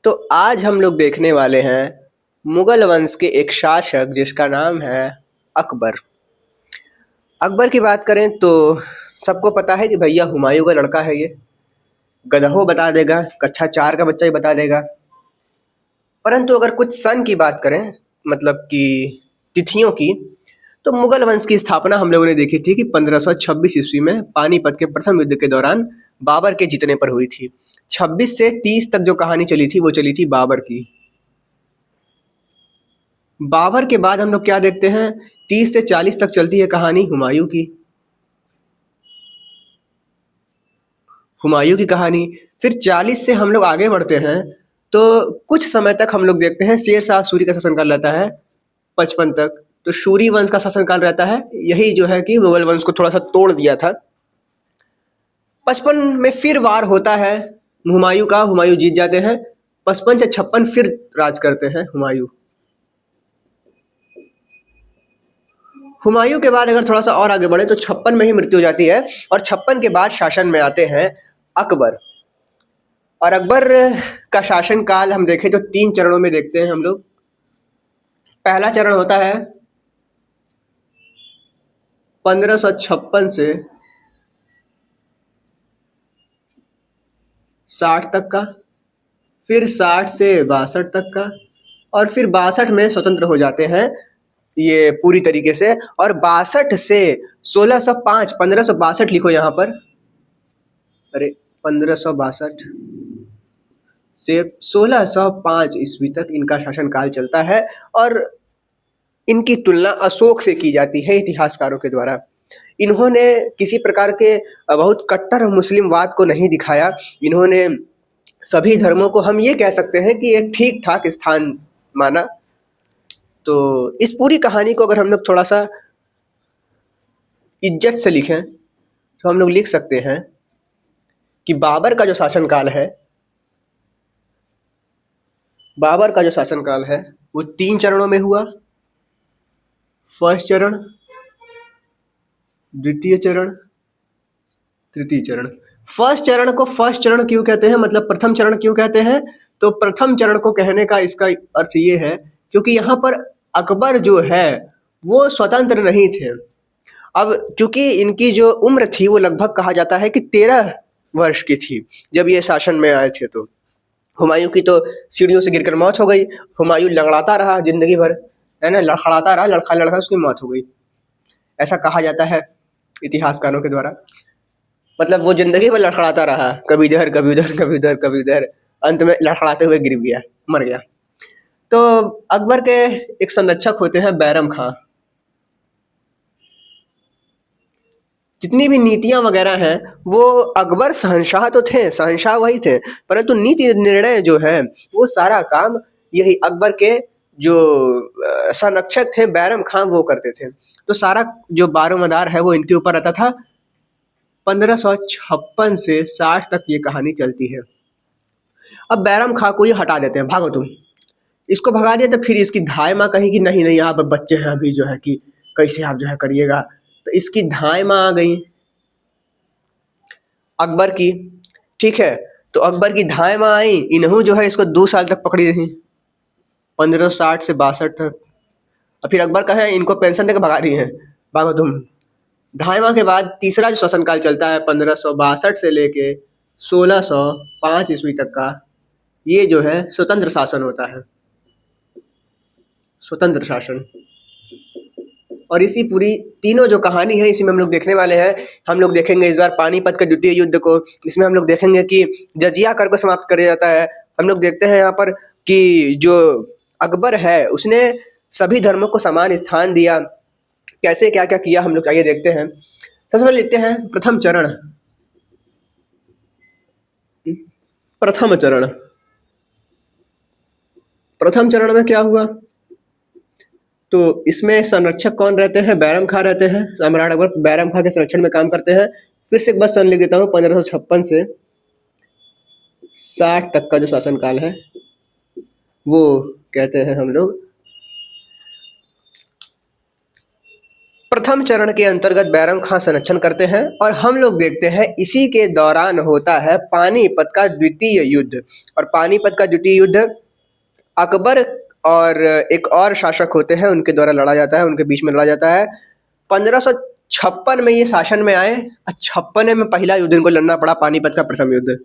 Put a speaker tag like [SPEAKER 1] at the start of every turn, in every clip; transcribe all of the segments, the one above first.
[SPEAKER 1] तो आज हम लोग देखने वाले हैं मुगल वंश के एक शासक जिसका नाम है अकबर। अकबर की बात करें तो सबको पता है कि भैया हुमायूं का लड़का है ये। गधों बता देगा, कक्षा 4 का बच्चा ही बता देगा। परंतु अगर कुछ सन की बात करें, मतलब कि तिथियों की, तो मुगल वंश की स्थापना हम लोगों ने देखी थी कि 1526 ईस्वी में पानीपत के प्रथम युद्ध के दौरान बाबर के जीतने पर हुई थी। 26 से 30 तक जो कहानी चली थी वो चली थी बाबर की। बाबर के बाद हम लोग क्या देखते हैं, 30 से 40 तक चलती है कहानी हुमायूं की। हुमायूं की कहानी फिर 40 से हम लोग आगे बढ़ते हैं तो कुछ समय तक हम लोग देखते हैं शेर शाह सूरी का शासनकाल रहता है 55 तक। तो सूरी वंश का शासनकाल रहता है, यही जो है कि मुगल वंश को थोड़ा सा तोड़ दिया था। 55 में फिर वार होता है हुमायूं का, हुमायूं जीत जाते हैं। 55 से 56 फिर राज करते हैं हुमायूं। हुमायूं के बाद अगर थोड़ा सा और आगे बढ़े तो 56 में ही मृत्यु हो जाती है और 56 के बाद शासन में आते हैं अकबर। और अकबर का शासन काल हम देखें तो 3 चरणों में देखते हैं हम लोग। पहला चरण होता है 1556 से 60 तक का, फिर 60 से 62 तक का, और फिर 62 में स्वतंत्र हो जाते हैं ये पूरी तरीके से। और 62 से 1605, 1562 लिखो यहाँ पर। अरे 1562 से 1605 ईस्वी तक इनका शासनकाल चलता है और इनकी तुलना अशोक से की जाती है इतिहासकारों के द्वारा। इन्होंने किसी प्रकार के बहुत कट्टर मुस्लिमवाद को नहीं दिखाया। इन्होंने सभी धर्मों को, हम ये कह सकते हैं कि एक ठीक ठाक स्थान माना। तो इस पूरी कहानी को अगर हम लोग थोड़ा सा इज्जत से लिखें तो हम लोग लिख सकते हैं कि बाबर का जो शासनकाल है वो 3 चरणों में हुआ। फर्स्ट चरण, द्वितीय चरण, तृतीय चरण। फर्स्ट चरण को फर्स्ट चरण क्यों कहते हैं, मतलब प्रथम चरण क्यों कहते हैं? तो प्रथम चरण को कहने का इसका अर्थ ये है क्योंकि यहाँ पर अकबर जो है वो स्वतंत्र नहीं थे। अब चूंकि इनकी जो उम्र थी वो लगभग कहा जाता है कि 13 वर्ष की थी जब ये शासन में आए थे। तो हुमायूं की तो सीढ़ियों से गिरकर मौत हो गई। हुमायूं लड़खड़ाता रहा जिंदगी भर, है ना, लड़खड़ाता रहा, लड़खा लड़खा उसकी मौत हो गई, ऐसा कहा जाता है इतिहासकारों के द्वारा। मतलब वो जिंदगी भर लड़खड़ाता रहा, कभी इधर कभी उधर, कभी इधर कभी उधर, अंत में लड़खड़ाते हुए गिर गया, मर गया। तो अकबर के एक संरक्षक होते हैं बैरम खां। जितनी भी नीतियां वगैरह हैं वो अकबर शहंशाह तो थे, शहंशाह वही थे, परंतु नीति निर्णय जो है वो सारा काम यही अकबर के जो संरक्षक थे बैरम खां वो करते थे। तो सारा जो बारोमदार है वो इनके ऊपर रहता था। 1556 से 60 तक ये कहानी चलती है। अब बैरम खां को ये हटा देते हैं, भागो तुम। इसको भगा दिया तो फिर इसकी धाय माँ कही कि नहीं नहीं, आप बच्चे हैं अभी, जो है कि कैसे आप जो है करिएगा। तो इसकी धाय माँ आ गई अकबर की, ठीक है। तो अकबर की धाय माँ आई, इन्हों जो है इसको 2 साल तक पकड़ी रही, 1560 से 62 तक। और फिर अकबर कहे इनको पेंशन देकर भगा दिए हैं, भागो तुम। धाय माँ के बाद तीसरा जो शासनकाल चलता है 1562 से लेके 1605 ईस्वी तक का, ये जो है स्वतंत्र शासन होता है, स्वतंत्र शासन। और इसी पूरी तीनों जो कहानी है इसी में हम लोग देखने वाले हैं। हम लोग देखेंगे इस बार पानीपत के द्वितीय युद्ध को। इसमें हम लोग देखेंगे कि जजिया कर को समाप्त कर दिया जाता है। हम लोग देखते हैं यहाँ पर कि जो अकबर है उसने सभी धर्मों को समान स्थान दिया, कैसे क्या क्या किया हम लोग आइए देखते हैं। सबसे पहले लिखते हैं प्रथम चरण। प्रथम चरण, प्रथम चरण में क्या हुआ? तो इसमें संरक्षक कौन रहते हैं? बैरम खां रहते हैं। सम्राट अकबर बैरम खां के संरक्षण में काम करते हैं। फिर से एक बार सन लिख देता हूँ, 1556 से 60 तक का जो शासनकाल है वो कहते हैं हम लोग प्रथम चरण के अंतर्गत बैरम खां संरक्षण करते हैं और हम लोग देखते हैं इसी के दौरान होता है पानीपत का द्वितीय युद्ध। और पानीपत का द्वितीय युद्ध अकबर और एक और शासक होते हैं उनके द्वारा लड़ा जाता है, उनके बीच में लड़ा जाता है। 1556 में ये शासन में आए और 56 में पहला युद्ध इनको लड़ना पड़ा, पानीपत का प्रथम युद्ध।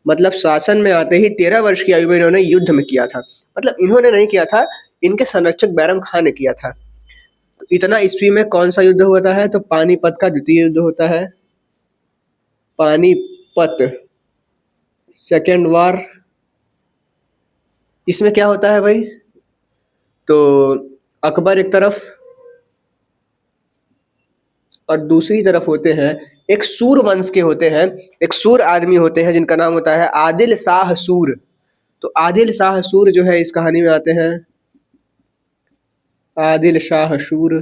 [SPEAKER 1] मतलब शासन में आते ही 13 वर्ष की आयु में इन्होंने युद्ध में किया था। मतलब इन्होंने नहीं किया था, इनके संरक्षक बैरम खां ने किया था। तो इतना ईस्वी में कौन सा युद्ध होता है? तो पानीपत का द्वितीय युद्ध होता है, पानीपत सेकेंड वॉर। इसमें क्या होता है भाई? तो अकबर एक तरफ और दूसरी तरफ होते हैं एक सूर वंश के होते हैं, एक सूर आदमी होते हैं जिनका नाम होता है आदिल शाह सूर। तो आदिल शाह सूर जो है इस कहानी में आते हैं, आदिल शाह सूर।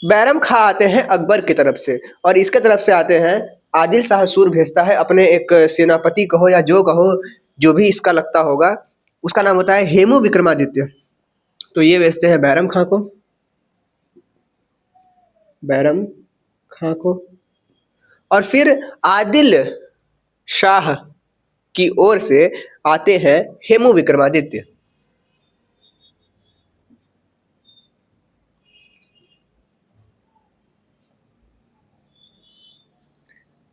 [SPEAKER 1] बैरम खां आते हैं अकबर की तरफ से और इसके तरफ से आते हैं आदिल शाह सूर भेजता है अपने एक सेनापति कहो या जो कहो, जो भी इसका लगता होगा, उसका नाम होता है हेमू विक्रमादित्य। तो ये भेजते हैं बैरम खां को, बैरम खां को। और फिर आदिल शाह की ओर से आते हैं हेमू विक्रमादित्य।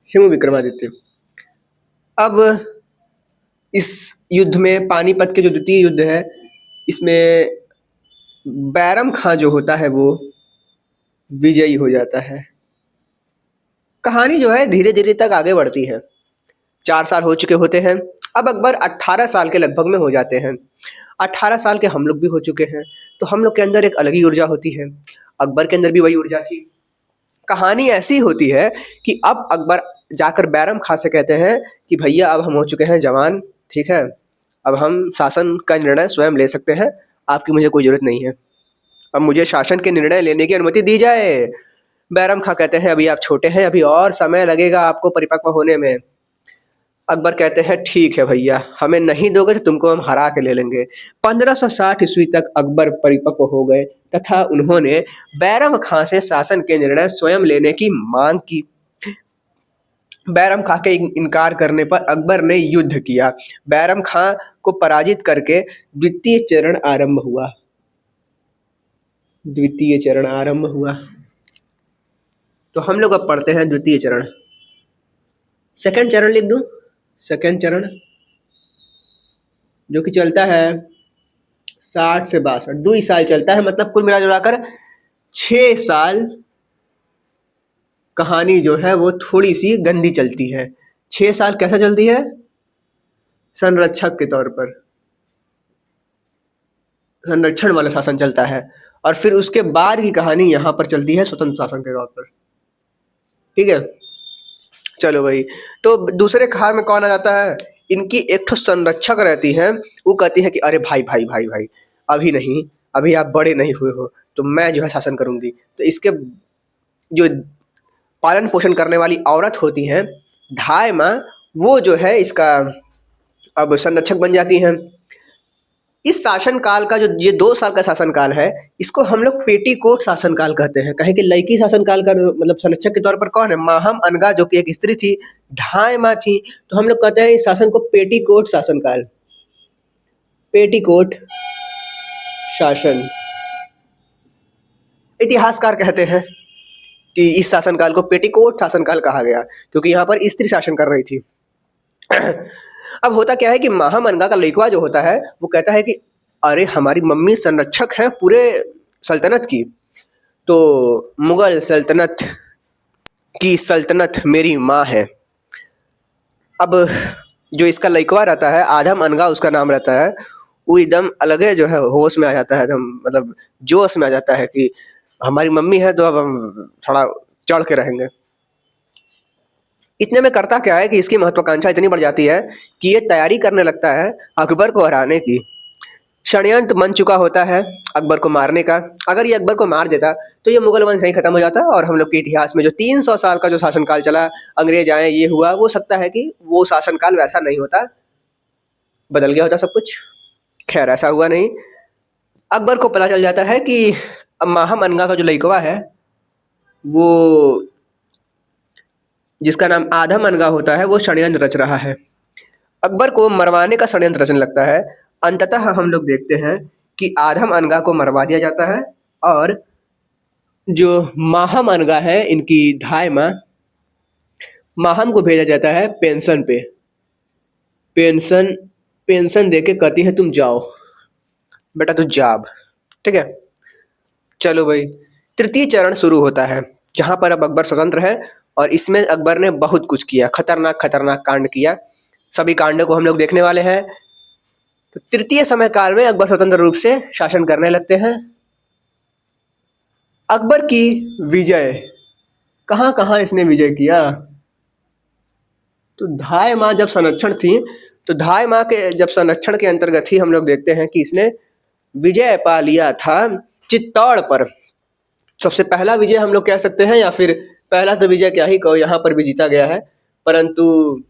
[SPEAKER 1] हेमू विक्रमादित्य। अब इस युद्ध में, पानीपत के जो द्वितीय युद्ध है, इसमें बैरम खां जो होता है वो विजयी हो जाता है। कहानी जो है धीरे धीरे तक आगे बढ़ती है। 4 साल हो चुके होते हैं, अब अकबर 18 साल के लगभग में हो जाते हैं। 18 साल के हम लोग भी हो चुके हैं, तो हम लोग के अंदर एक अलग ही ऊर्जा होती है, अकबर के अंदर भी वही ऊर्जा थी। कहानी ऐसी होती है कि अब अकबर जाकर बैरम खां से कहते हैं कि भैया अब हम हो चुके हैं जवान, ठीक है, अब हम शासन का निर्णय स्वयं ले सकते हैं, आपकी मुझे कोई ज़रूरत नहीं है, अब मुझे शासन के निर्णय लेने की अनुमति दी जाए। बैरम खां कहते हैं अभी आप छोटे हैं, अभी और समय लगेगा आपको परिपक्व होने में। अकबर कहते हैं ठीक है भैया, हमें नहीं दोगे तो तुमको हम हरा के ले लेंगे। 1560 ईस्वी तक अकबर परिपक्व हो गए तथा उन्होंने बैरम खां से शासन के निर्णय स्वयं लेने की मांग की। बैरम खां के इनकार करने पर अकबर ने युद्ध किया। बैरम खां को पराजित करके द्वितीय चरण आरंभ हुआ। द्वितीय चरण आरंभ हुआ। तो हम लोग अब पढ़ते हैं द्वितीय चरण। सेकंड चरण लिख दूं? सेकंड चरण जो कि चलता है 60 से 62, 2 साल चलता है, मतलब कुल मिला जुलाकर 6 साल कहानी जो है वो थोड़ी सी गंदी चलती है। 6 साल कैसा चलती है? संरक्षक के तौर पर, संरक्षण वाला शासन चलता है, और फिर उसके बाद की कहानी यहाँ पर चलती है स्वतंत्र शासन के तौर पर, ठीक है। चलो भाई, तो दूसरे कहार में कौन आ जाता है? इनकी एक ठो संरक्षक रहती है, वो कहती है कि अरे भाई भाई भाई भाई, अभी नहीं, अभी आप बड़े नहीं हुए हो, तो मैं जो है शासन करूंगी। तो इसके जो पालन पोषण करने वाली औरत होती हैं धाय माँ, वो जो है इसका अब संरक्षक बन जाती हैं। इस शासन काल का जो ये 2 साल का शासन काल है, इसको हम लोग पेटीकोट शासन काल कहते हैं। कहें कि लड़की शासन काल का मतलब संरक्षक के तौर पर कौन है? माहम अनगा, जो कि एक स्त्री थी, धाय माँ थी, तो हम लोग कहते हैं इस शासन को पेटीकोट शासन काल, पेटीकोट शासन। इतिहासकार कहते हैं कि इस शासनकाल को पेटीकोट शासनकाल कहा गया क्योंकि यहाँ पर स्त्री शासन कर रही थी। अब होता क्या है कि महामनगा का लड़का जो होता है वो कहता है कि अरे हमारी मम्मी संरक्षक हैं पूरे सल्तनत की, तो मुगल सल्तनत की सल्तनत मेरी माँ है। अब जो इसका लड़का रहता है आधम अनगा उसका नाम रहता है, वो एकदम अलग है जो है, होश में आ जाता है, एकदम मतलब जोश में आ जाता है कि हमारी मम्मी है तो अब हम थोड़ा चढ़ के रहेंगे। इतने में करता क्या है कि इसकी महत्वाकांक्षा इतनी बढ़ जाती है कि ये तैयारी करने लगता है अकबर को हराने की। षड्यंत्र बन चुका होता है अकबर को मारने का। अगर ये अकबर को मार देता तो ये मुगल वंश यहीं खत्म हो जाता और हम लोग के इतिहास में जो 300 साल का जो शासनकाल चला, अंग्रेज आए, ये हुआ, वो सकता है कि वो शासनकाल वैसा नहीं होता, बदल गया होता सब कुछ। खैर ऐसा हुआ नहीं। अकबर को पता चल जाता है कि महामनगा का जो लइकवा है वो, जिसका नाम आधा मनगा होता है, वो षड्यंत्र रच रहा है। अकबर को मरवाने का षड्यंत्र रचने लगता है। अंततः हम लोग देखते हैं कि आधम अनगा को मरवा दिया जाता है और जो माहम अनगा है, इनकी धाय माँ, माहम को भेजा जाता है पेंशन पे। पेंशन पेंशन देके कहती है तुम जाओ बेटा, तू जाब। ठीक है, चलो भाई, तृतीय चरण शुरू होता है जहां पर अब अकबर स्वतंत्र है और इसमें अकबर ने बहुत कुछ किया, खतरनाक खतरनाक कांड किया। सभी कांडों को हम लोग देखने वाले हैं। तो तृतीय समय काल में अकबर स्वतंत्र रूप से शासन करने लगते हैं। अकबर की विजय, कहाँ कहाँ इसने विजय किया? तो धाय माँ जब संरक्षण थी, तो धाय माँ के जब संरक्षण के अंतर्गत ही हम लोग देखते हैं कि इसने विजय पा लिया था चित्तौड़ पर। सबसे पहला विजय हम लोग कह सकते हैं, या फिर पहला तो विजय क्या ही कहो, यहाँ पर भी जीता गया है, परंतु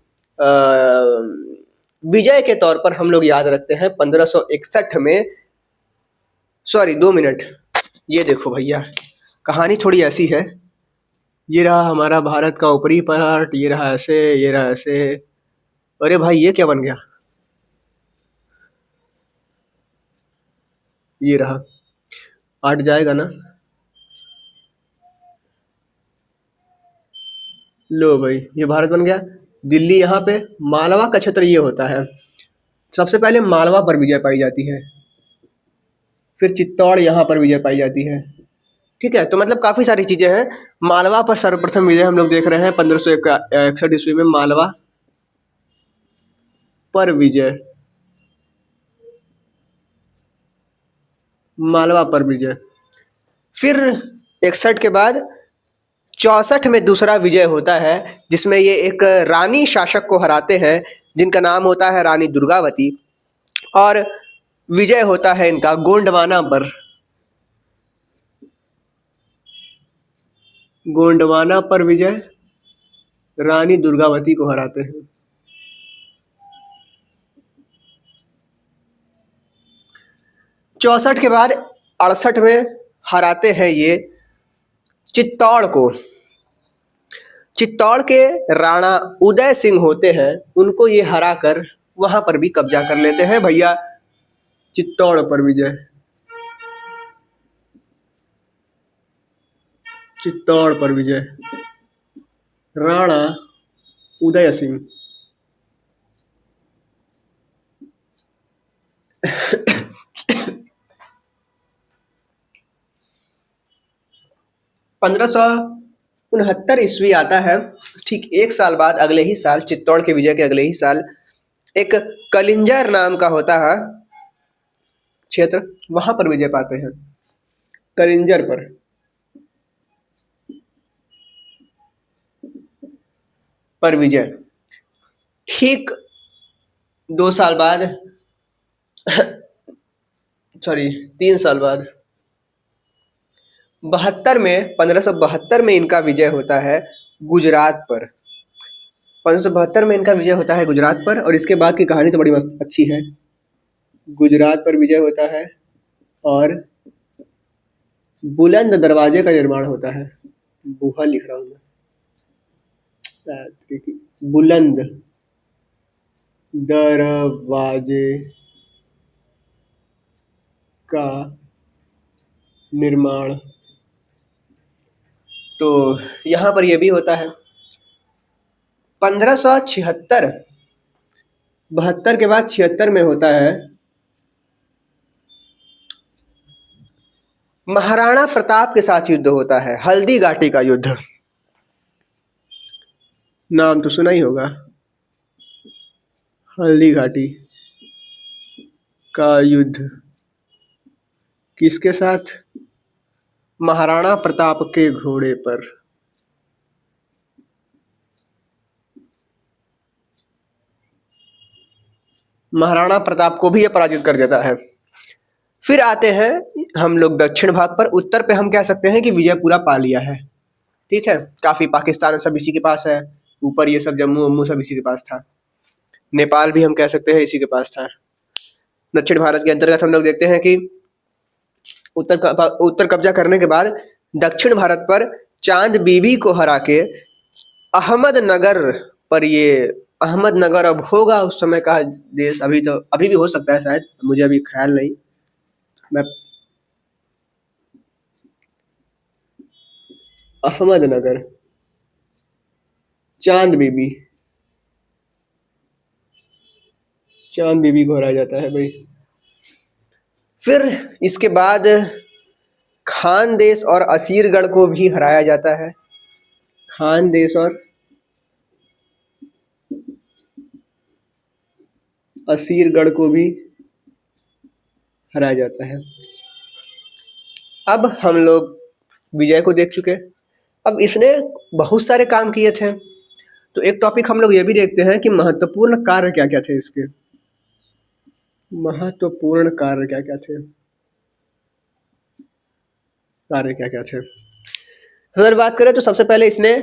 [SPEAKER 1] विजय के तौर पर हम लोग याद रखते हैं 1561 में। सॉरी 2 मिनट, ये देखो भैया, कहानी थोड़ी ऐसी है। ये रहा हमारा भारत का ऊपरी पार्ट, ये रहा ऐसे, ये रहा ऐसे। अरे भाई ये क्या बन गया? ये रहा, आट जाएगा ना? लो भाई, ये भारत बन गया। दिल्ली यहाँ पे, मालवा का क्षेत्र ये होता है। सबसे पहले मालवा पर विजय पाई जाती है, फिर चित्तौड़ यहाँ पर विजय पाई जाती है। ठीक है, तो मतलब काफी सारी चीजें हैं। मालवा पर सर्वप्रथम विजय हम लोग देख रहे हैं 1561 ईस्वी में, मालवा पर विजय, मालवा पर विजय। फिर 61 के बाद 64 में दूसरा विजय होता है, जिसमें ये एक रानी शासक को हराते हैं जिनका नाम होता है रानी दुर्गावती, और विजय होता है इनका गोंडवाना पर। गोंडवाना पर विजय, रानी दुर्गावती को हराते हैं। 64 के बाद 68 में हराते हैं ये चित्तौड़ को। चित्तौड़ के राणा उदय सिंह होते हैं, उनको ये हरा कर वहां पर भी कब्जा कर लेते हैं भैया। चित्तौड़ पर विजय, चित्तौड़ पर विजय, राणा उदय सिंह। पंद्रह सौ 69 ईस्वी आता है। ठीक एक साल बाद, अगले ही साल, चित्तौड़ के विजय के अगले ही साल, एक कलिंजर नाम का होता है क्षेत्र, वहां पर विजय पाते हैं, कलिंजर पर विजय। ठीक 2 साल बाद, सॉरी 3 साल बाद, 72 में, 1572 में इनका विजय होता है गुजरात पर। 1572 में इनका विजय होता है गुजरात पर, और इसके बाद की कहानी तो बड़ी मस्त अच्छी है। गुजरात पर विजय होता है और बुलंद दरवाजे का निर्माण होता है। बुहा लिख रहा हूं मैं, बुलंद दरवाजे का निर्माण। तो यहाँ पर यह भी होता है 1576, 72 के बाद 76 में होता है महाराणा प्रताप के साथ युद्ध होता है, हल्दी घाटी का युद्ध। नाम तो सुना ही होगा, हल्दी घाटी का युद्ध। किसके साथ? महाराणा प्रताप के घोड़े पर। महाराणा प्रताप को भी यह पराजित कर देता है। फिर आते हैं हम लोग दक्षिण भाग पर। उत्तर पे हम कह सकते हैं कि विजय पूरा पा लिया है। ठीक है, काफी पाकिस्तान सब इसी के पास है, ऊपर ये सब जम्मू वम्मू सब इसी के पास था, नेपाल भी हम कह सकते हैं इसी के पास था। दक्षिण भारत के अंतर्गत हम लोग देखते हैं कि उत्तर कब्जा करने के बाद दक्षिण भारत पर चांद बीबी को हरा के अहमदनगर पर, ये अहमदनगर अब होगा उस समय का देश, अभी तो अभी भी हो सकता है शायद, मुझे अभी ख्याल नहीं। मैं अहमदनगर, चांद बीबी, चांद बीबी को हराया जाता है भाई। फिर इसके बाद खानदेश और असीरगढ़ को भी हराया जाता है। खानदेश और असीरगढ़ को भी हराया जाता है। अब हम लोग विजय को देख चुके। अब इसने बहुत सारे काम किए थे, तो एक टॉपिक हम लोग ये भी देखते हैं कि महत्वपूर्ण कार्य क्या क्या थे इसके। महत्वपूर्ण कार्य क्या क्या थे, कार्य क्या क्या थे। अगर बात करें तो सबसे पहले इसने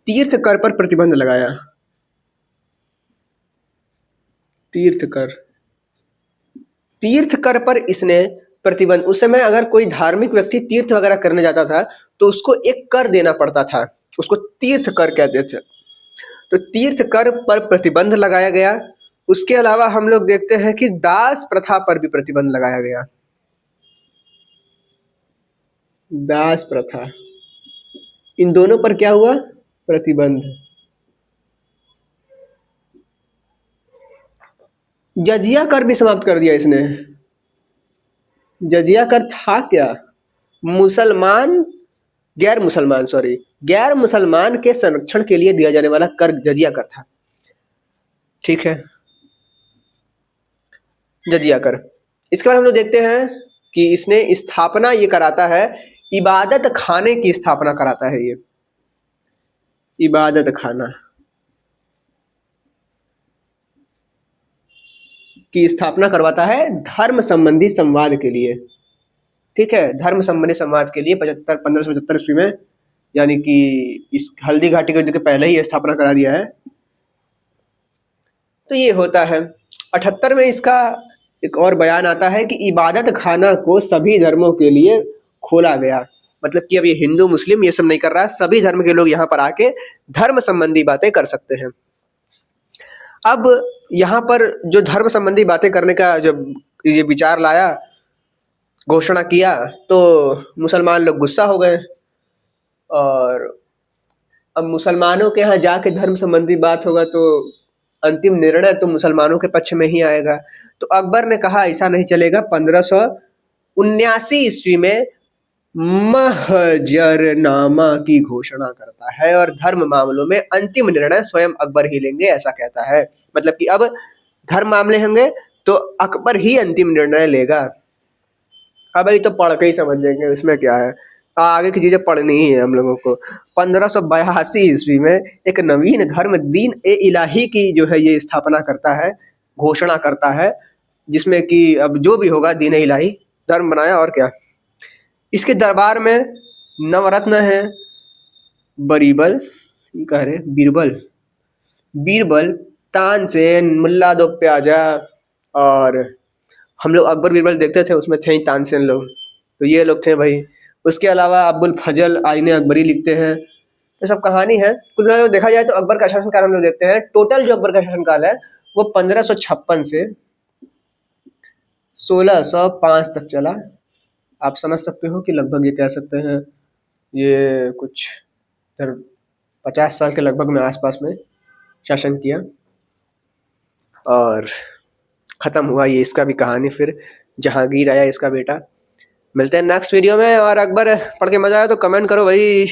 [SPEAKER 1] तीर्थ कर पर प्रतिबंध लगाया। तीर्थ कर, तीर्थ कर पर इसने प्रतिबंध, उस समय अगर कोई धार्मिक व्यक्ति तीर्थ वगैरह करने जाता था तो उसको एक कर देना पड़ता था, उसको तीर्थ कर कहते थे। तो तीर्थ कर पर प्रतिबंध लगाया गया। उसके अलावा हम लोग देखते हैं कि दास प्रथा पर भी प्रतिबंध लगाया गया। दास प्रथा, इन दोनों पर क्या हुआ, प्रतिबंध। जजिया कर भी समाप्त कर दिया इसने। जजिया कर था क्या, मुसलमान, गैर मुसलमान के संरक्षण के लिए दिया जाने वाला कर जजिया कर था। ठीक है, जजिया कर। इसके बाद हम लोग देखते हैं कि इसने स्थापना ये कराता है, इबादत खाने की स्थापना कराता है। ये इबादत खाना की स्थापना करवाता है धर्म संबंधी संवाद के लिए। ठीक है, धर्म संबंधी संवाद के लिए 1575 ईस्वी में, यानी कि इस हल्दी घाटी के युद्ध के पहले ही स्थापना करा दिया है। तो ये होता है। 78 में इसका एक और बयान आता है कि इबादत खाना को सभी धर्मों के लिए खोला गया। मतलब कि अब ये हिंदू मुस्लिम ये सब नहीं कर रहा, सभी धर्म के लोग यहाँ पर आके धर्म संबंधी बातें कर सकते हैं। अब यहाँ पर जो धर्म संबंधी बातें करने का जब ये विचार लाया, घोषणा किया, तो मुसलमान लोग गुस्सा हो गए। और अब मुसलमानों के यहाँ जाके धर्म संबंधी बात होगा तो अंतिम निर्णय तो मुसलमानों के पक्ष में ही आएगा। तो अकबर ने कहा ऐसा नहीं चलेगा। 1579 ईस्वी में महजरनामा की घोषणा करता है और धर्म मामलों में अंतिम निर्णय स्वयं अकबर ही लेंगे, ऐसा कहता है। मतलब कि अब धर्म मामले होंगे तो अकबर ही अंतिम निर्णय लेगा। अब ये तो पढ़ के ही समझ लेंगे, इसमें क्या है, आगे की चीजें पढ़नी ही है हम लोगों को। 1582 ईस्वी में एक नवीन धर्म दीन ए इलाही की जो है ये स्थापना करता है, घोषणा करता है, जिसमें कि अब जो भी होगा दीन ए इलाही धर्म बनाया। और क्या, इसके दरबार में नवरत्न है, बरीबल, कह रहे बीरबल, तानसेन, मुल्ला दो प्याजा, और हम लोग अकबर बीरबल देखते थे उसमें थे ही तानसेन लोग, तो ये लोग थे भाई। उसके अलावा अब्बुल फजल आईने अकबरी लिखते हैं। ये सब कहानी है। कुल मिलाकर देखा जाए तो अकबर का शासनकाल हम लोग देखते हैं, टोटल जो अकबर का शासनकाल है वो 1556 से 1605 तक चला। आप समझ सकते हो कि लगभग ये कह सकते हैं ये कुछ 50 साल के लगभग में आसपास में शासन किया और ख़त्म हुआ ये इसका भी कहानी। फिर जहांगीर आया इसका बेटा। मिलते हैं नेक्स्ट वीडियो में। और अकबर पढ़ के मज़ा आया तो कमेंट करो भाई।